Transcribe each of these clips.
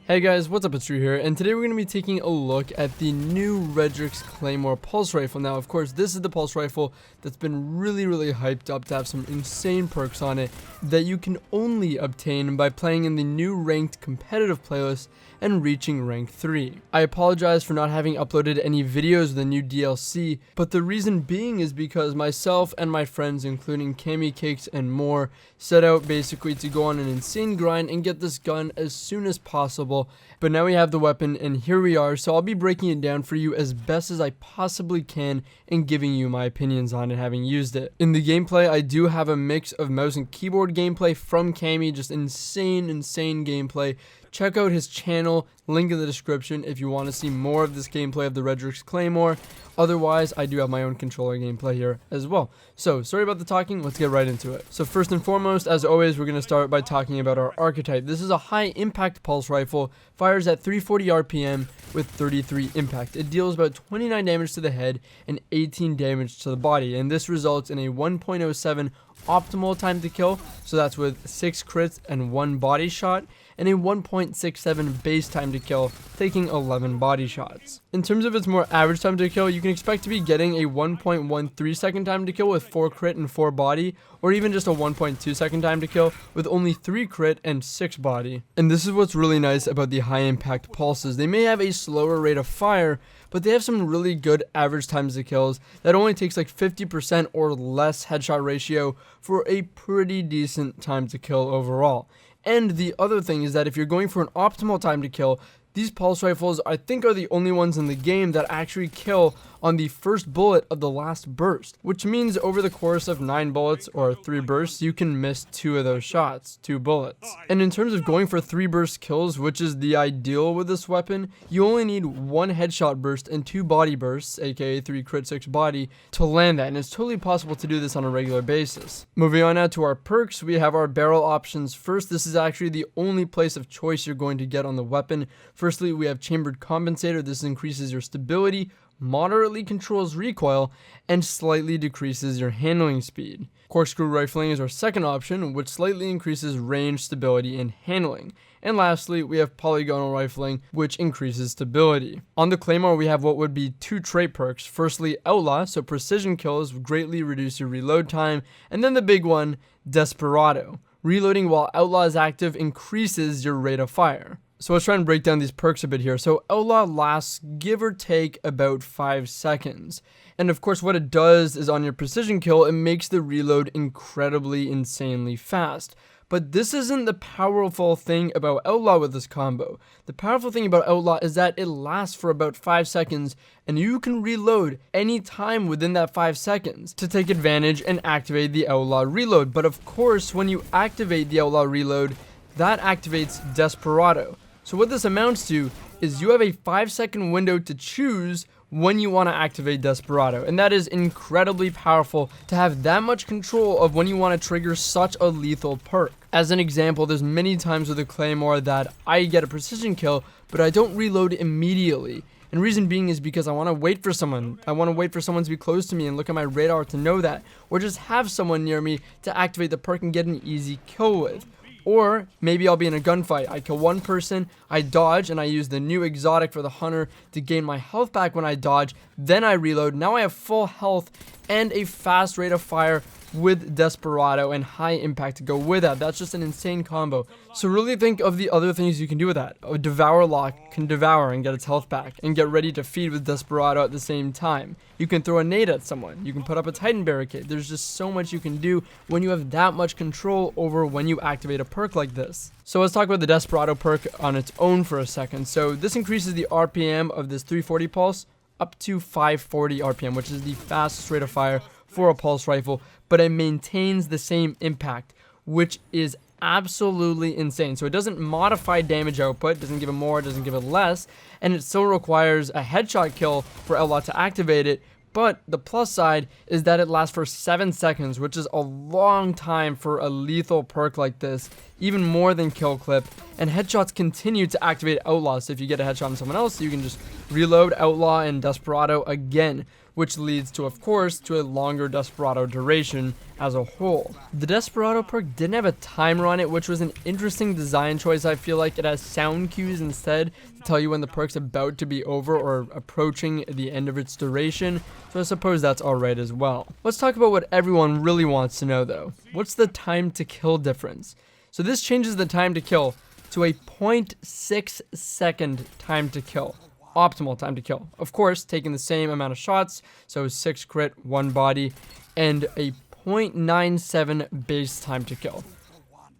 Hey guys, what's up, it's Drew here, and today we're going to be taking a look at the new Redrix Claymore pulse rifle. Now, of course, this is the pulse rifle that's been really hyped up to have some insane perks on it that you can only obtain by playing in the new ranked competitive playlist and reaching rank 3. I apologize for not having uploaded any videos of the new DLC, but the reason being is because myself and my friends, including CammyCakes and more, set out basically to go on an insane grind and get this gun as soon as possible. But now we have the weapon and here we are, so I'll be breaking it down for you as best as I possibly can and giving you my opinions on it having used it. In the gameplay, I do have a mix of mouse and keyboard gameplay from Cammy, just insane gameplay. Check out his channel, link in the description if you want to see more of this gameplay of the Redrix Claymore. Otherwise, I do have my own controller gameplay here as well. So, sorry about the talking, let's get right into it. So first and foremost, as always, we're going to start by talking about our Archetype. This is a high impact pulse rifle, fires at 340 RPM with 33 impact. It deals about 29 damage to the head and 18 damage to the body, and this results in a 1.07 optimal time to kill, so that's with 6 crits and 1 body shot, and a 1.67 base time to kill, taking 11 body shots. In terms of its more average time to kill, you can expect to be getting a 1.13 second time to kill with 4 crit and 4 body, or even just a 1.2 second time to kill with only 3 crit and 6 body. And this is what's really nice about the high impact pulses. They may have a slower rate of fire, but they have some really good average times to kills that only takes like 50% or less headshot ratio for a pretty decent time to kill overall. And the other thing is that if you're going for an optimal time to kill, these pulse rifles I think are the only ones in the game that actually kill on the first bullet of the last burst, which means over the course of 9 bullets or 3 bursts, you can miss 2 of those shots, 2 bullets. And in terms of going for 3 burst kills, which is the ideal with this weapon, you only need 1 headshot burst and 2 body bursts, aka 3 crit 6 body, to land that, and it's totally possible to do this on a regular basis. Moving on now to our perks, we have our barrel options. First, this is actually the only place of choice you're going to get on the weapon. Firstly, we have chambered compensator. This increases your stability, moderately controls recoil, and slightly decreases your handling speed. Corkscrew rifling is our second option, which slightly increases range, stability, and handling. And lastly, we have polygonal rifling, which increases stability. On the Claymore, we have what would be 2 trait perks. Firstly, Outlaw, so precision kills greatly reduce your reload time, and then the big one, Desperado. Reloading while Outlaw is active increases your rate of fire. So let's try and break down these perks a bit here. So Outlaw lasts give or take about 5 seconds. And of course what it does is on your precision kill, it makes the reload incredibly insanely fast. But this isn't the powerful thing about Outlaw with this combo. The powerful thing about Outlaw is that it lasts for about 5 seconds and you can reload any time within that 5 seconds to take advantage and activate the Outlaw reload. But of course when you activate the Outlaw reload, that activates Desperado. So what this amounts to is you have a 5-second window to choose when you want to activate Desperado, and that is incredibly powerful to have that much control of when you want to trigger such a lethal perk. As an example, there's many times with the Claymore that I get a precision kill, but I don't reload immediately. And reason being is because I want to wait for someone. I want to wait for someone to be close to me and look at my radar to know that, or just have someone near me to activate the perk and get an easy kill with. Or maybe I'll be in a gunfight, I kill one person, I dodge, and I use the new exotic for the hunter to gain my health back when I dodge, then I reload. Now I have full health and a fast rate of fire with Desperado and high impact to go with that. That's just an insane combo. So really think of the other things you can do with that. A Devour Lock can devour and get its health back and get ready to feed with Desperado at the same time. You can throw a nade at someone. You can put up a Titan barricade. There's just so much you can do when you have that much control over when you activate a perk like this. So let's talk about the Desperado perk on its own for a second. So this increases the RPM of this 340 pulse up to 540 RPM, which is the fastest rate of fire for a pulse rifle, but it maintains the same impact, which is absolutely insane. So it doesn't modify damage output, doesn't give it more, doesn't give it less, and it still requires a headshot kill for Outlaw to activate it. But the plus side is that it lasts for 7 seconds, which is a long time for a lethal perk like this, even more than kill clip. And headshots continue to activate Outlaw, so if you get a headshot on someone else, you can just reload Outlaw and Desperado again. which leads to, of course, to a longer Desperado duration as a whole. The Desperado perk didn't have a timer on it, which was an interesting design choice. I feel like it has sound cues instead to tell you when the perk's about to be over or approaching the end of its duration, so I suppose that's alright as well. Let's talk about what everyone really wants to know though. What's the time to kill difference? So this changes the time to kill to a 0.6 second time to kill. Optimal time to kill. Of course, taking the same amount of shots, so 6 crit, 1 body, and a 0.97 base time to kill.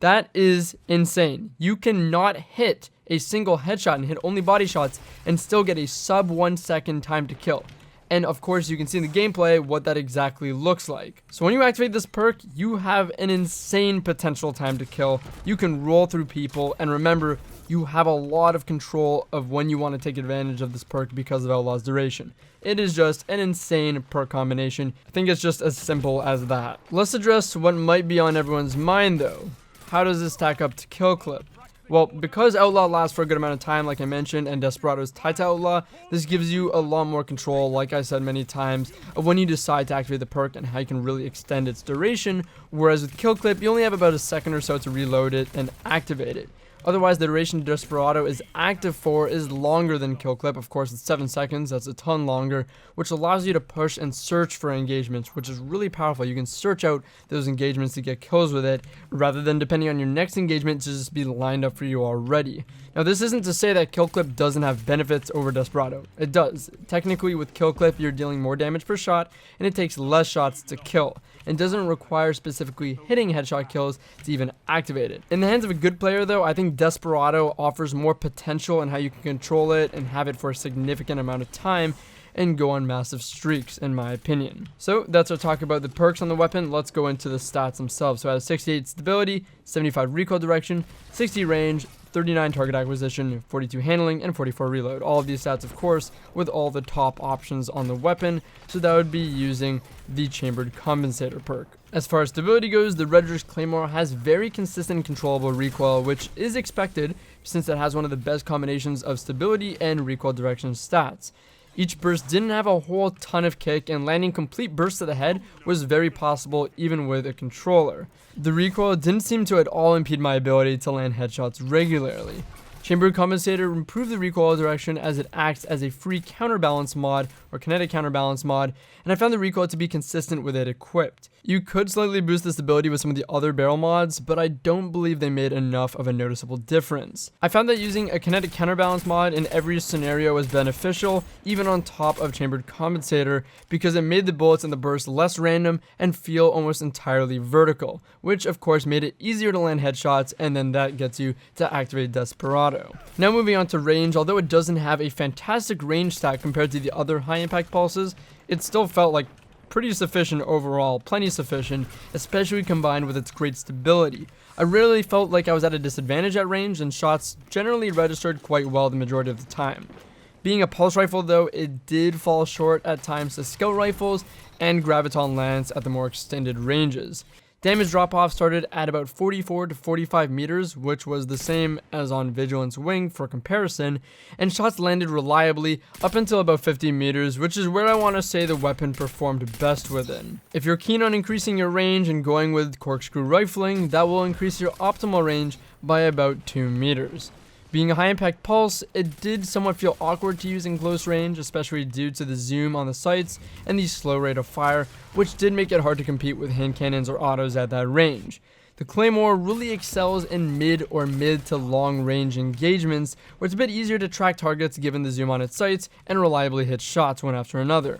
That is insane. You cannot hit a single headshot and hit only body shots and still get a sub 1 second time to kill. And of course, you can see in the gameplay what that exactly looks like. So when you activate this perk, you have an insane potential time to kill. You can roll through people, and remember, you have a lot of control of when you want to take advantage of this perk because of Outlaw's duration. It is just an insane perk combination. I think it's just as simple as that. Let's address what might be on everyone's mind though. How does this stack up to kill clip? Well, because Outlaw lasts for a good amount of time, like I mentioned, and Desperado's tied to Outlaw, this gives you a lot more control, like I said many times, of when you decide to activate the perk and how you can really extend its duration, whereas with Kill Clip, you only have about a second or so to reload it and activate it. Otherwise, the duration Desperado is active for is longer than Kill Clip. Of course, it's 7 seconds. That's a ton longer, which allows you to push and search for engagements, which is really powerful. You can search out those engagements to get kills with it, rather than depending on your next engagement to just be lined up for you already. Now, this isn't to say that Kill Clip doesn't have benefits over Desperado. It does. Technically, with Kill Clip, you're dealing more damage per shot, and it takes less shots to kill, and doesn't require specifically hitting headshot kills to even activate it. In the hands of a good player, though, I think Desperado offers more potential in how you can control it and have it for a significant amount of time and go on massive streaks, in my opinion. So that's our talk about the perks on the weapon. Let's go into the stats themselves. So it has 68 stability, 75 recoil direction, 60 range, 39 target acquisition, 42 handling, and 44 reload. All of these stats, of course, with all the top options on the weapon, so that would be using the Chambered Compensator perk. As far as stability goes, the Redrix Claymore has very consistent and controllable recoil, which is expected since it has one of the best combinations of stability and recoil direction stats. Each burst didn't have a whole ton of kick, and landing complete bursts to the head was very possible even with a controller. The recoil didn't seem to at all impede my ability to land headshots regularly. Chambered Compensator improved the recoil direction as it acts as a free counterbalance mod or kinetic counterbalance mod, and I found the recoil to be consistent with it equipped. You could slightly boost this ability with some of the other barrel mods, but I don't believe they made enough of a noticeable difference. I found that using a kinetic counterbalance mod in every scenario was beneficial, even on top of Chambered Compensator, because it made the bullets and the burst less random and feel almost entirely vertical, which of course made it easier to land headshots, and then that gets you to activate Desperado. Now moving on to range, although it doesn't have a fantastic range stat compared to the other high impact pulses, it still felt like pretty sufficient overall, plenty sufficient, especially combined with its great stability. I rarely felt like I was at a disadvantage at range, and shots generally registered quite well the majority of the time. Being a pulse rifle though, it did fall short at times to scout rifles and graviton lance at the more extended ranges. Damage drop-off started at about 44 to 45 meters, which was the same as on Vigilance Wing for comparison, and shots landed reliably up until about 50 meters, which is where I want to say the weapon performed best within. If you're keen on increasing your range and going with corkscrew rifling, that will increase your optimal range by about 2 meters. Being a high impact pulse, it did somewhat feel awkward to use in close range, especially due to the zoom on the sights and the slow rate of fire, which did make it hard to compete with hand cannons or autos at that range. The Claymore really excels in mid to long range engagements, where it's a bit easier to track targets given the zoom on its sights and reliably hit shots one after another.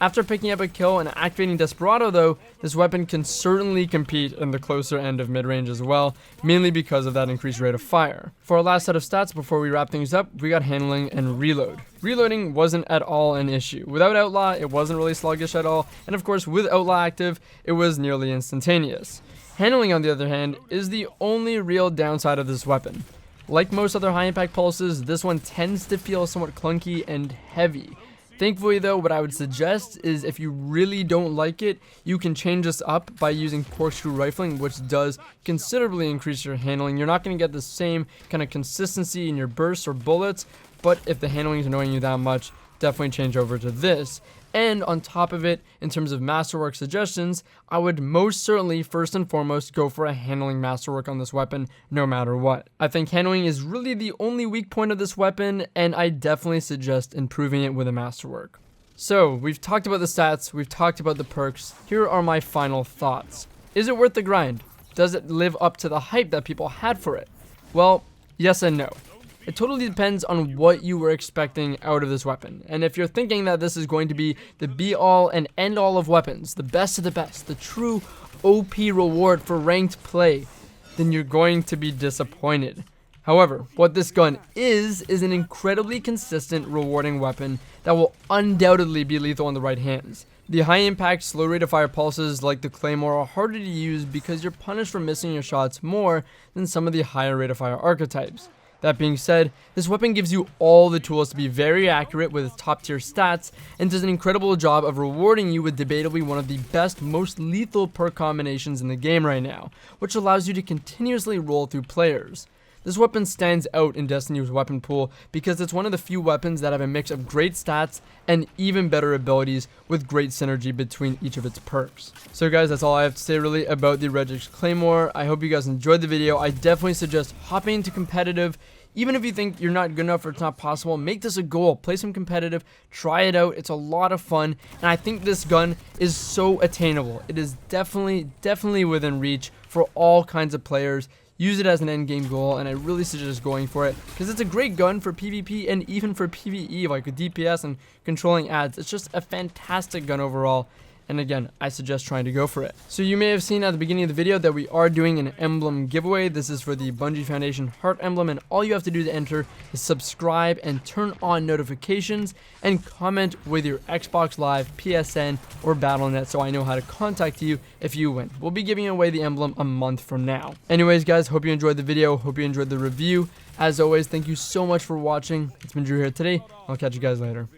After picking up a kill and activating Desperado though, this weapon can certainly compete in the closer end of mid-range as well, mainly because of that increased rate of fire. For our last set of stats before we wrap things up, we got handling and reload. Reloading wasn't at all an issue. Without Outlaw, it wasn't really sluggish at all, and of course with Outlaw active, it was nearly instantaneous. Handling, on the other hand, is the only real downside of this weapon. Like most other high impact pulses, this one tends to feel somewhat clunky and heavy. Thankfully though, what I would suggest is if you really don't like it, you can change this up by using corkscrew rifling, which does considerably increase your handling. You're not going to get the same kind of consistency in your bursts or bullets, but if the handling is annoying you that much, definitely change over to this. And on top of it, in terms of Masterworks Suggestions, I would most certainly, first and foremost, go for a handling masterwork on this weapon, no matter what. I think handling is really the only weak point of this weapon, and I definitely suggest improving it with a masterwork. So, we've talked about the stats, we've talked about the perks. Here are my final thoughts. Is it worth the grind? Does it live up to the hype that people had for it? Well, yes and no. It totally depends on what you were expecting out of this weapon. And if you're thinking that this is going to be the be-all and end-all of weapons, the best of the best, the true OP reward for ranked play, then you're going to be disappointed. However, what this gun is an incredibly consistent, rewarding weapon that will undoubtedly be lethal in the right hands. The high-impact, slow rate of fire pulses like the Claymore are harder to use because you're punished for missing your shots more than some of the higher rate of fire archetypes. That being said, this weapon gives you all the tools to be very accurate with its top tier stats and does an incredible job of rewarding you with debatably one of the best, most lethal perk combinations in the game right now, which allows you to continuously roll through players. This weapon stands out in Destiny's weapon pool because it's one of the few weapons that have a mix of great stats and even better abilities with great synergy between each of its perks. So guys, that's all I have to say really about the Redrix Claymore. I hope you guys enjoyed the video. I definitely suggest hopping into competitive. Even if you think you're not good enough or it's not possible, make this a goal. Play some competitive, try it out. It's a lot of fun, and I think this gun is so attainable. It is definitely within reach for all kinds of players. Use it as an end game goal, and I really suggest going for it because it's a great gun for PvP and even for PvE, like with DPS and controlling ads. It's just a fantastic gun overall. And again, I suggest trying to go for it. So you may have seen at the beginning of the video that we are doing an emblem giveaway. This is for the Bungie Foundation Heart Emblem, and all you have to do to enter is subscribe and turn on notifications and comment with your Xbox Live, PSN, or Battle.net so I know how to contact you if you win. We'll be giving away the emblem a month from now. Anyways, guys, hope you enjoyed the video. Hope you enjoyed the review. As always, thank you so much for watching. It's been Drew here today. I'll catch you guys later.